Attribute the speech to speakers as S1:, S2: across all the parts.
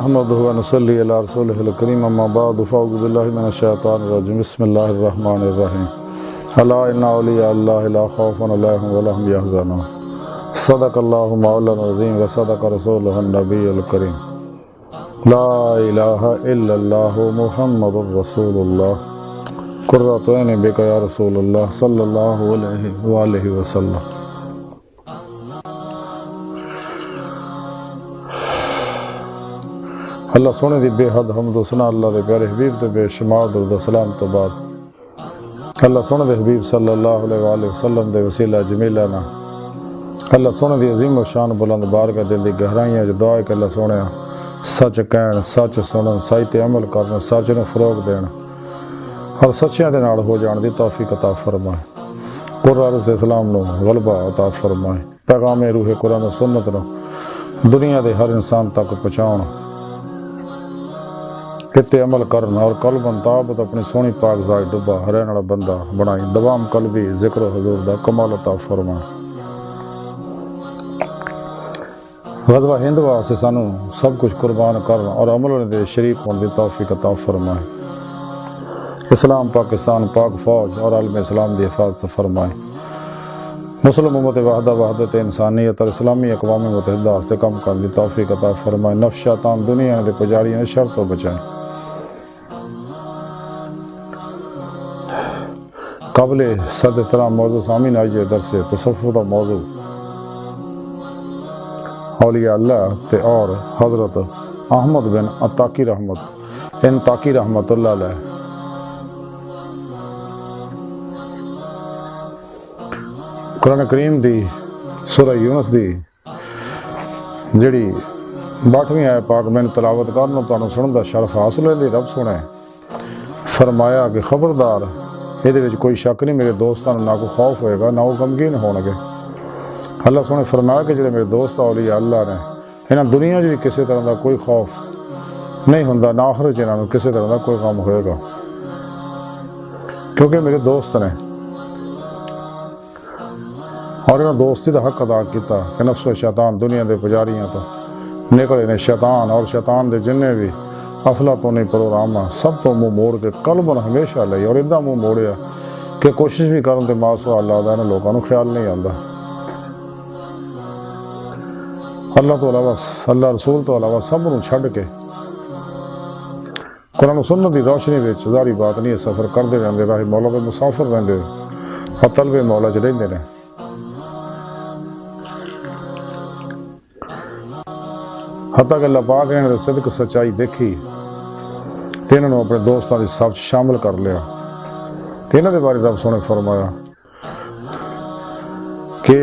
S1: احمد ونصلی علی رسولہ الکریم اما بعد فاعوذ باللہ من الشیطان الرجیم بسم اللہ الرحمن الرحیم الا ان اولیاء اللہ لا خوف علیہم ولا هم یحزنون صدق اللہ مولانا العظیم وصدق رسولہ النبی الکریم لا الہ الا اللہ محمد رسول اللہ قرۃ عین بک یا رسول اللہ صلی اللہ علیہ وآلہ وسلم۔ اللہ سونے دی بے حد حمد و ثنا اللہ دے پیارے حبیب دے بے شمار درود و سلام تو بعد اللہ سونے دے حبیب صلی اللہ علیہ وآلہ وسلم دے وسیلہ جمیلہ نا اللہ سونے دی عظیم و شان بلند بارگاہ دل دی گہرائیاں جو دعا ہے کہ اللہ سونے سچ کہن سچ سنن سچ تے عمل کرن سچ نو فروغ دین اور سچیاں دے نال ہو جان دی توفیق عطا فرمائے، قرآن دے اسلام نو غلبہ عطا فرمائے، پیغام روح قرآن و سنت نو دنیا دے ہر انسان تک پہنچاؤن، کتے عمل کرن اور قلب انتابت اپنی سونی پاک ذات ڈبا رہن والا بندہ بنائی، دوام قلبی ذکر و حضور دا کمال عطا فرمائے۔ غزوہ ہند واسطے سانو سب کچھ قربان کرن اور عمل دے شریک ہون دی توفیق عطا فرمائے، اسلام پاکستان پاک فوج اور عالم اسلام دی حفاظت فرمائے، مسلم امت وحدہ وحدت انسانیت اور اسلامی اقوام متحدہ واسطے کم کرن دی توفیق عطا فرمائے، نفس شیطان دنیا دے پجاریاں شر تو بچائیں۔ قبل صد احترام موضوع سامعین آئیے درس تصوف کا موضوع اولیاء اللہ تے اور حضرت احمد بن انطاکی رحمت اللہ علیہ۔ قرآن کریم دی سورہ یونس دی جڑی 8ویں آیت پاک میں تلاوت کرنا تانوں سنن دا شرف حاصل ہے، رب سنے فرمایا کہ خبردار یہ کوئی شک نہیں، میرے دوستوں نہ کوئی خوف ہوئے گا نہ وہ غمگین ہون گے۔ اللہ سونے فرمایا کہ جڑے میرے دوست اولیاء اللہ نے انہاں دنیا بھی کسی طرح کا کوئی خوف نہیں ہوندا، نہ آخرت انہاں کسی طرح کا کوئی غم ہوئے گا، کیونکہ میرے دوست نے اور انہاں دوستی دا حق ادا کیتا کہ نفس و شیطان دنیا دے پجاریاں تو نکلے نے، شیطان اور شیطان دے جننے بھی افلاطونی پروگرام سب تو منہ موڑ کے قلب ہمیشہ لئی اور ادھا منہ موڑیا کہ کوشش بھی کرن تے ماسو اللہ دا لوگوں کو خیال نہیں آندا، اللہ تو علاوہ اللہ رسول تو علاوہ سب نو چھڈ کے قرآن و سنت دی روشنی وچ ظاہری بات نہیں ہے سفر کردے رہندے، راہ مولا دے مسافر رہندے اور طلب مولا چ رہندے نے۔ حتیٰ کہ اللہ پاک نے صدق سچائی دیکھی تے انہاں نوں اپنے دوستاں دی صف شامل کر لیا تے انہاں دے بارے رب سونے فرمایا کہ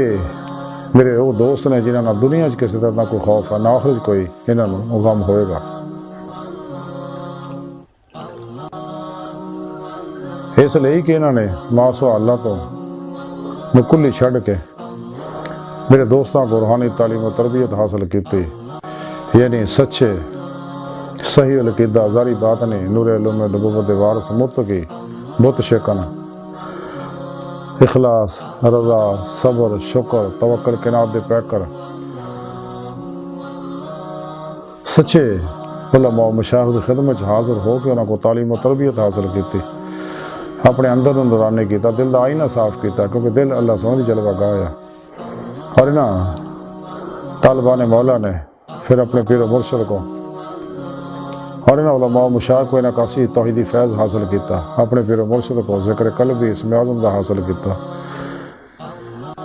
S1: میرے وہ دوست نے جنہاں نہ دنیا چ کسی طرح نہ کوئی خوف ہے نہ آخرت کوئی انہاں نوں غم ہوئے گا۔ اس لیے کہ انہاں نے ماسوا اللہ تو کلی چھڈ کے میرے دوستاں کو روحانی تعلیم و تربیت حاصل کیتی، یعنی سچے صحیح العقیدہ ظاہری بات نہیں، نور علم نبوت وارث متقی بت شکن اخلاص رضا صبر شکر توکل قناعت دے پیکر سچے علماء و مشایخ دی خدمت حاضر ہو کے انہاں کو تعلیم و تربیت حاصل کیتی، اپنے اندر نورانی کیتا، دل دا آئینہ صاف کیتا، کیونکہ دل اللہ سبحانہ دی جلوہ گاہ ہے، اور انہاں طالبان مولا نے پھر اپنے پیر و مرشد کو اور انہاں علماء و مشایخ کو انہاں کاسی توحیدی فیض حاصل کیتا، اپنے پیر و مرشد کو ذکر قلبی اسم اعظم دا حاصل کیتا،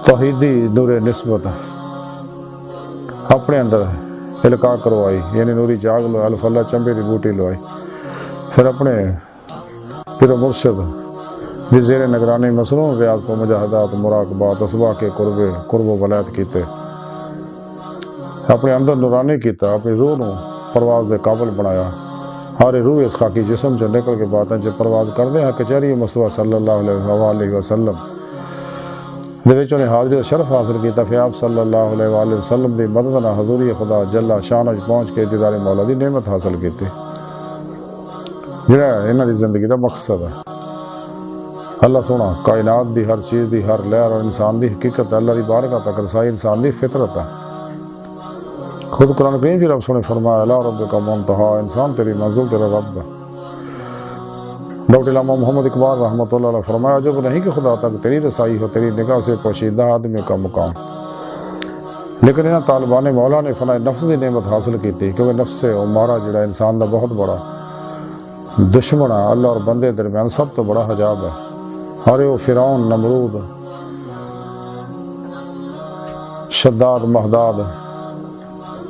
S1: توحیدی نور نسبت اپنے اندر القاء کروائی، یعنی نوری جاگ لو الف اللہ چمبے دی بوٹی لوائی، پھر اپنے پیر و مرشد دی زیر نگرانی مصنون ریاضت و مجاہدات مراقبات اسباق کے قرب و ولایت کیتے، اپنے اندر نورانی کیتا، اپنی روح نو پرواز دے قابل بنایا، ہر روح اس خاکی جسم جو نکل کے باتیں جو پرواز کردے ہیں کچہری مصطفیٰ صلی اللہ علیہ وسلم دے وچوں نے حاضری شرف حاصل کیتا، پھر آپ صلی اللہ علیہ وسلم دی مدد نہ حضوری خدا جل شان وچ پہنچ کے دیدار مولا دی نعمت حاصل کیتی، جڑا انہاں دی زندگی دا مقصد ہے۔ اللہ سونا کائنات دی ہر چیز دی ہر لہر اور انسان دی حقیقت اللہ دی بارگاہ تک رسائی انسان دی فطرت ہے، خود قرآن کریم کی رب سنے فرمایا الا ربک منتہا، انسان تیری منزل تیرا رب ہے۔ ڈاکٹر علامہ محمد اقبال رحمتہ اللہ علیہ فرمایا جب نہیں کہ خدا تک تیری رسائی ہو، تیری نگاہ سے پوشیدہ آدمی کا مقام۔ لیکن انہاں طالبان مولا نے فنا نفس کی نعمت حاصل کی تھی، کیونکہ نفس امارہ جڑا انسان دا بہت بڑا دشمن ہے، اللہ اور بندے درمیان سب تو بڑا حجاب ہے۔ ہر وہ فرعون، نمرود، شداد، مہداد،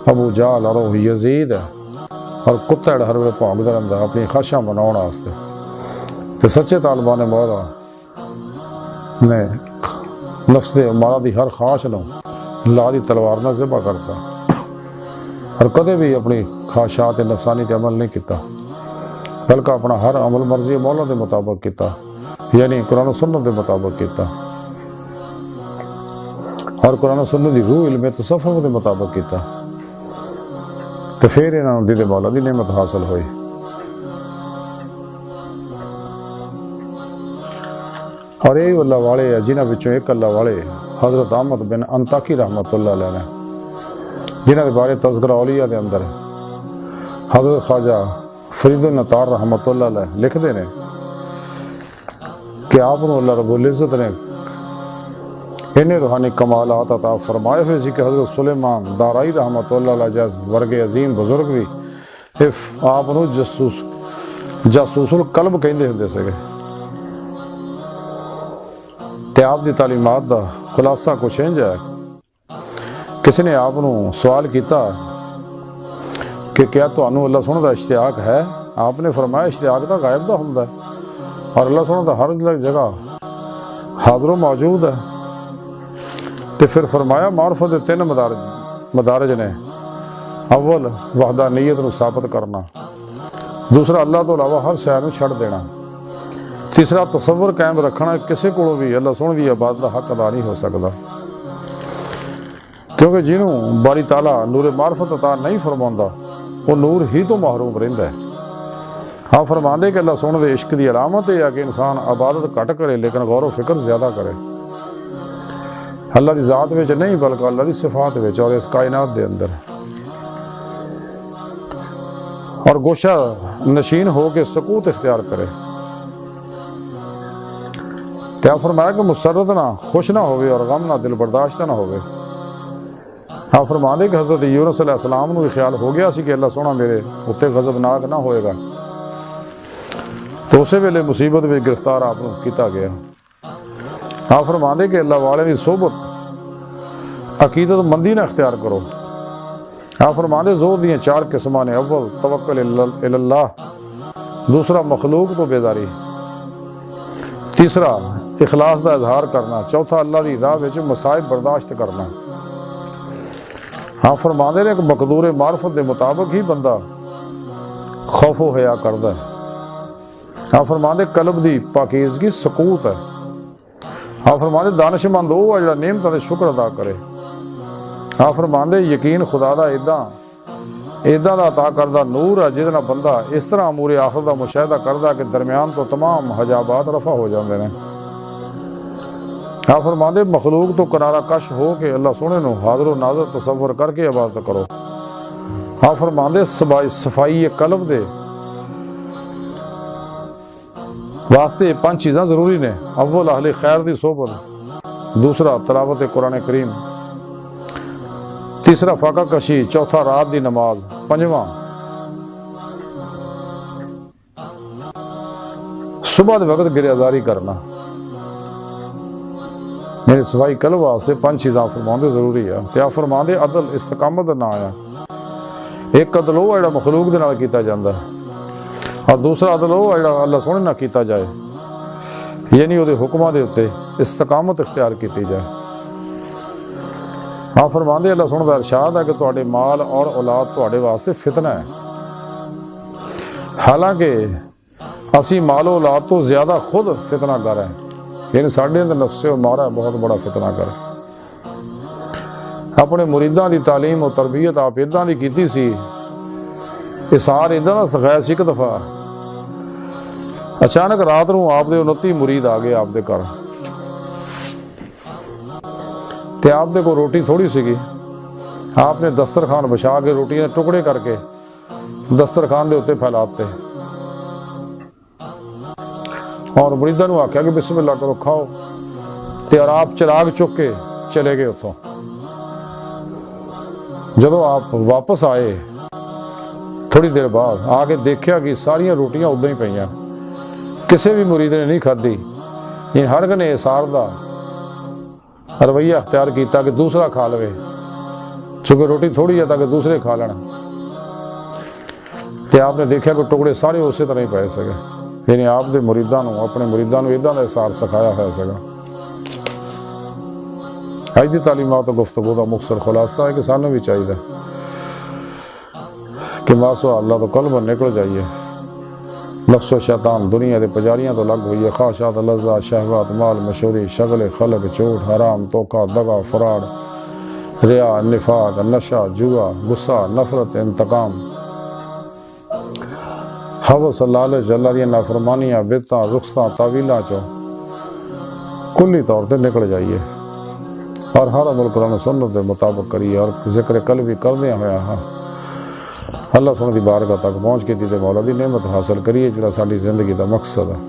S1: ابو جہل اور وہ یزید اور کتا ہر ویلے بھونکدا رہندا اپنی خواہشاں مناؤن واسطے۔ تے سچے طالبان مولا نے نفس امارہ دی ہر خواہش نو لا دی تلوار نہ ذبح کرتا اور کدے بھی اپنی خواہشات نفسانی تے عمل نہیں کیتا، بلکہ اپنا ہر عمل مرضی مولا دے مطابق کیتا، یعنی قرآن و سنت دے مطابق کیتا، اور قرآن و سنت دی روح علم تصوف دے مطابق کیتا، تو پھر انہاں نوں دل مولا دی نعمت حاصل ہوئی۔ اور یہ اللہ والے ہیں جنہاں وچوں ایک اللہ والے حضرت احمد بن انطاکی رحمتہ اللہ علیہ نے، جنہاں دے بارے تذکرہ اولیاء دے اندر حضرت خواجہ فرید النطار رحمتہ اللہ علیہ لکھتے ہیں کہ آپ نے اللہ رب العزت نے انہیں روحانی کمالات عطا فرمائے ہوئے سی کہ حضرت سلیمان دارائی رحمتہ اللہ علیہ جیس ورگ عظیم بزرگ بھی آپ نے جاسوس القلب کہندے ہوندے سکے۔ تے آپ دی تعلیمات دا خلاصہ کچھ انج ہے، کسی نے آپ نے سوال کیتا کہ کیا تانوں اللہ سونے دا اشتیاق ہے؟ آپ نے فرمایا اشتیاق دا غائب دا ہوندا ہے اور اللہ سونے دا ہر جگہ حاضر و موجود ہے۔ تے پھر فرمایا معرفت دے تین مدارج نے، اول وحدانیت نو ثابت کرنا، دوسرا اللہ تو علاوہ ہر شے نو چھڑ دینا، تیسرا تصور قائم رکھنا کسی کو بھی اللہ سونے دی عبادت دا حق ادا نہیں ہو سکتا، کیونکہ جنہوں باری تعالیٰ نور معرفت عطا نہیں فرماؤندا وہ نور ہی تو محروم رہندا ہے۔ ہاں فرماندے کہ اللہ سونے دے عشق دی علامت ہے کہ انسان عبادت گھٹ کرے لیکن غور و فکر زیادہ کرے، اللہ دی ذات وچ نہیں بلکہ اللہ دی صفات وچ اور اس کائنات دے اندر، اور گوشہ نشین ہو کے سکوت اختیار کرے۔ کیا فرمایا کہ مسرت نہ خوش نہ ہوئے اور غم نہ دل برداشت نہ ہوئے۔ آپ فرماندے کہ حضرت یونس علیہ السلام نو خیال ہو گیا سی کہ اللہ سونا میرے اتنے غضبناک نہ ہوئے گا، تو اسی ویلے مصیبت میں گرفتار آپ نو کیتا گیا۔ آپ فرماندے کہ اللہ والے دی صحبت عقیدت مندی نہ اختیار کرو۔ آپ فرماندے زور دیاں چار قسماں نے، اول توکل اللہ، دوسرا مخلوق تو بیداری، تیسرا اخلاص دا اظہار کرنا، چوتھا اللہ دی راہ وچ مصائب برداشت کرنا۔ ہاں فرماندے نے کہ مقدور معرفت دے مطابق ہی بندہ خوف و حیا کردا ہے۔ ہاں فرماندے قلب دی پاکیزگی سکوت ہے۔ ہاں فرماندے دانش مند وہ ہے جڑا نعمتاں دے شکر ادا کرے۔ ہاں فرماندے یقین خدا دا ایداں دا عطا کردہ نور ہے جہدے نال بندہ اس طرح امور آخرت دا مشاہدہ کردا کہ درمیان تو تمام حجابات رفع ہو جاندے نے۔ ہاں فرماندے مخلوق تو کنارہ کش ہو کے اللہ سونے نو حاضر و ناظر تصور کر کے عبادت کرو۔ ہاں فرماندے صفائی قلب دے واسطے پانچ چیزاں ضروری نے، اول اہل خیر دی صحبت، دوسرا تلاوت قرآن کریم، تیسرا فاقہ کشی، چوتھا رات دی نماز، پنجواں صبح دے وقت گریہداری کرنا۔ میرے صفائی قلب واسطے پانچ چیزاں فرماندے ضروری ہے۔ کیا فرماندے عدل استقامت نہ آیا، ایک عدل وہ جڑا مخلوق دے نال کیتا جاندا ہے اور دوسرا عدل وہ جڑا اللہ سونے نال کیتا جائے، یعنی وہ حکماں دے اوتے استقامت اختیار کیتی جائے۔ ہاں فرماندے اللہ سونے دا ارشاد ہے کہ تواڈے مال اور اولاد تواڈے واسطے فتنہ ہے، حالانکہ اسی مال و اولاد تو زیادہ خود فتنہ گر ہیں، یعنی ساڈے اندر نفس امارہ بہت بڑا فتنہ گر۔ اپنے مریداں دی تعلیم و تربیت آپ اداں دی کیتی سی، اثار اداں دا سکھایا سی۔ ایک دفعہ اچانک رات نو آپ دے 29 مرید آ گئے آپ دے گھر، تے آپ دے کو روٹی تھوڑی سیگی، آپ نے دسترخوان بچھا کے روٹیاں ٹکڑے کر کے دسترخوان دے اتنے پھیلاتے اور مریداں نو آخیا کہ بسم اللہ کرو کھاؤ، اور آپ چراغ چک کے چلے گئے اتوں۔ جدو آپ واپس آئے تھوڑی دیر بعد آ کے دیکھا کہ ساریاں روٹیاں ادھر ہی پئیاں، کسی بھی مرید نے نہیں کھدی، ہر ایک نے اثار دا رویہ اختیار کیتا کہ دوسرا کھا لوے، چونکہ روٹی تھوڑی ہے تاکہ دوسرے کھا لینا۔ تو آپ نے دیکھا کہ ٹکڑے سارے اسی طرح ہی پائے سکے، یعنی آپ دے مریداں نو اپنے مریداں نو ادھر کا اثار سکھایا ہوا سکا۔ اج دی تعلیمات و گفتگو کا مختصر خلاصہ ہے کہ سانوں بھی چاہیے کہ ماسوا اللہ تو قلب نکل جائیے، نفس و شیطان دنیا دے پجاریاں تو لگ ہوئی ہے، خواہشات لذات شہوات مال مشہوری شغل خلق جھوٹ حرام دھوکہ دغا فراڈ ریا نفاق نشہ جوا غصہ نفرت انتقام ہوس لالچ اللہ دی نافرمانیاں بدعتاں رخصتاں تعویلاں چوں کلی طور تے نکل جائیے اور ہر عمل قرآن و سنت کے مطابق کریے، اور ذکر قلبی کردیا ہوا ہاں اللہ سونے دی بارگاہ تک پہنچ کے تے مولا دی نعمت حاصل کریے جڑا ساری زندگی دا مقصد ہے۔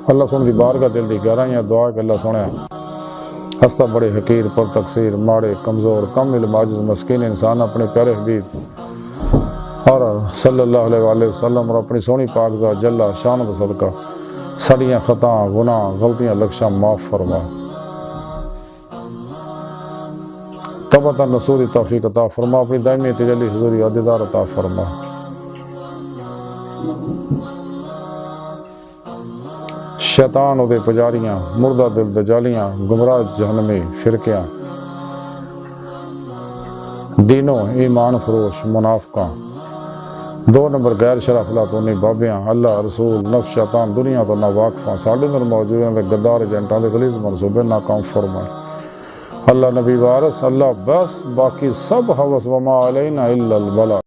S1: اللہ سونے دی بارگاہ دل دی گہرائیاں دعا کہ اللہ سونے ہستا بڑے حقیر پر تقصیر ماڑے کمزور کم علم عاجز مسکین انسان اپنے پیارے حبیب اور صلی اللہ علیہ وآلہ وسلم اور اپنی سونی پاک ذات جل شان دا صدقہ ساڑیاں خطاں گناہ غلطیاں لکشاں معاف فرما، توبہ نصوری توفیق عطا فرما، اپنی دائمی تجلی حضوری عہدیدار عطا فرما۔ شیطان او دے پجاریاں مردہ دل دجالیاں گمراہ جہنمی فرقیاں دینوں ایمان فروش منافقاں دو نمبر غیر شرف افلاطونی بابیاں اللہ رسول نفس شیطان دنیا تو نہ واقفاں ساڈے اندر موجود ہیں غدار ایجنٹاں دے غلیظ منصوبے ناکام فرمائے۔ اللہ نبی وارث اللہ بس باقی سب ہوس وما علینا الا البلاغ۔